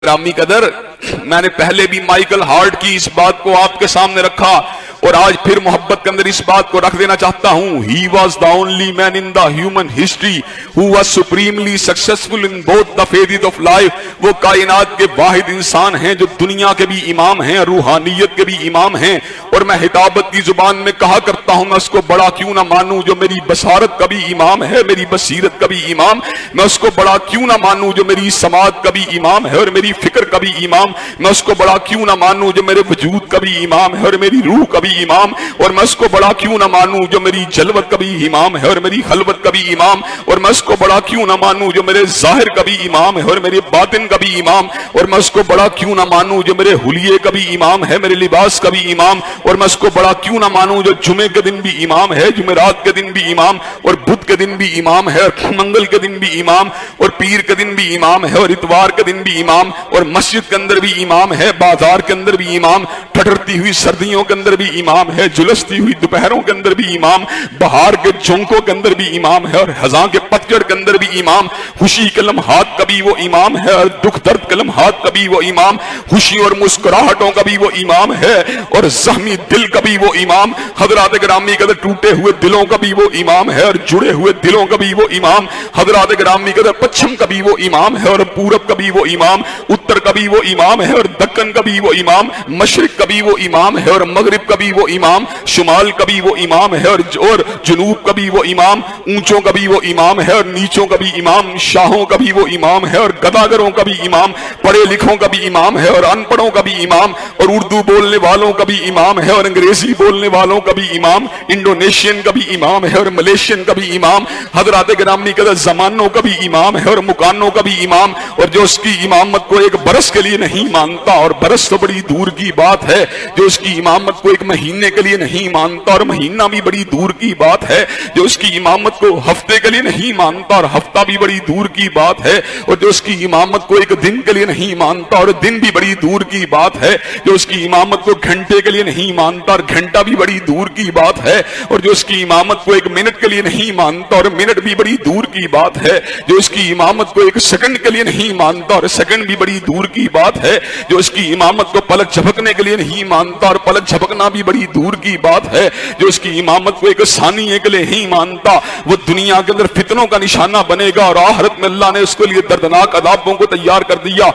ग्रामी कदर, मैंने पहले भी माइकल हार्ट की इस बात को आपके सामने रखा और आज फिर मोहब्बत के अंदर इस बात को रख देना चाहता हूं। He was the only man in the human history who was supremely successful in both the phases of life। वो कायनात के वाहिद इंसान हैं जो दुनिया के भी इमाम हैं, रूहानियत के भी इमाम हैं। और मैं हिताबत की जुबान में कहा करता हूं, मैं उसको बड़ा क्यों ना मानूं जो मेरी बसारत का भी इमाम है, मेरी बसीरत का भी इमाम। मैं उसको बड़ा क्यों ना मानूं जो मेरी समात का भी इमाम है और मेरी फिक्र का भी इमाम। मैं उसको बड़ा क्यों ना मानूं जो मेरे वजूद का भी इमाम है और मेरी रूह का भी इमाम। और मैं उसको बड़ा क्यों ना मानूं जो मेरी जलवत का भी इमाम है और मेरी खलवत का भी इमाम। और मैं उसको बड़ा क्यों ना मानूं जो मेरे जाहिर का भी इमाम है और मेरे बातिन का भी इमाम। और मैं उसको बड़ा क्यों ना मानूं जो मेरे हुलिये का भी इमाम है, मेरे लिबास का भी इमाम। और मैं उसको बड़ा क्यों ना मानूं जो जुमे के दिन भी इमाम है, जुमेरात के दिन भी इमाम, और बुध के दिन भी इमाम है, और मंगल के दिन भी इमाम, और पीर के दिन भी इमाम है, और इतवार के दिन भी इमाम, और मस्जिद के अंदर भी इमाम है, बाजार के अंदर भी इमाम, ठठरती हुई सर्दियों के अंदर भी इमाम है, जुलसती हुई दोपहरों के अंदर भी इमाम, बहार के झोंकों के अंदर भी इमाम है, और खज़ां के पतझड़ के अंदर भी इमाम। खुशी के लम्हात का भी वो इमाम है और दुख दर्द के लम्हात का भी वो इमाम। खुशी और मुस्कुराहटों का भी वो इमाम है और ज़ख्मी दिल का भी वो इमाम। हज़रात गिरामी कदर टूटे हुए दिलों का भी वो इमाम है और जुड़े हुए दिलों का भी वो इमाम। हज़रात गिरामी कदर पश्चिम का भी वो इमाम है और पूरब का भी वो इमाम, उत्तर का भी वो इमाम है और दक्कन का भी वो इमाम, मशरिक का भी वो इमाम है और मगरिब का भी वो इमाम, शुमाल का भी वो इमाम है और जुनूब का भी वो इमाम, ऊंचों का भी वो इमाम है और नीचों का भी इमाम, शाहों का भी वो इमाम है और गदागरों का भी इमाम, पढ़े लिखों का भी इमाम है और अनपढ़ों का भी इमाम, और उर्दू बोलने वालों का भी इमाम है और अंग्रेजी बोलने वालों का भी इमाम, इंडोनेशियन का भी इमाम है और मलेशियन का भी इमाम। हज़रात गिरामी कदर ज़मानों का भी इमाम है और मुकानों का भी इमाम। और जो उसकी इमामत को एक बरस के लिए नहीं मानता, और बरस तो बड़ी दूर की बात है, जो उसकी इमामत को एक महीने के लिए नहीं मानता और महीना भी बड़ी दूर की बात है, जो उसकी इमामत को हफ्ते के लिए नहीं मानता और हफ्ता भी बड़ी दूर की बात है, और जो उसकी इमामत को एक दिन के लिए नहीं मानता और दिन भी बड़ी दूर की बात है, जो उसकी इमामत को घंटे के लिए नहीं मानता और घंटा भी बड़ी दूर की बात है, और जो उसकी इमामत को एक मिनट के लिए नहीं मानता और मिनट भी बड़ी दूर की बात है, जो उसकी इमामत को एक सेकंड के लिए नहीं मानता और सेकंड भी बड़ी दूर की बात है, जो उसकी इमामत को पलक झपकने के लिए नहीं मानता और पलक झपकना भी बड़ी दूर की बात है, जो उसकी इमामत को एक सानिये के लिए नहीं मानता, वो दुनिया के अंदर फितनों का निशाना बनेगा और आखिरत में अल्लाह ने उसके लिए दर्दनाक अदाबों को तैयार कर दिया।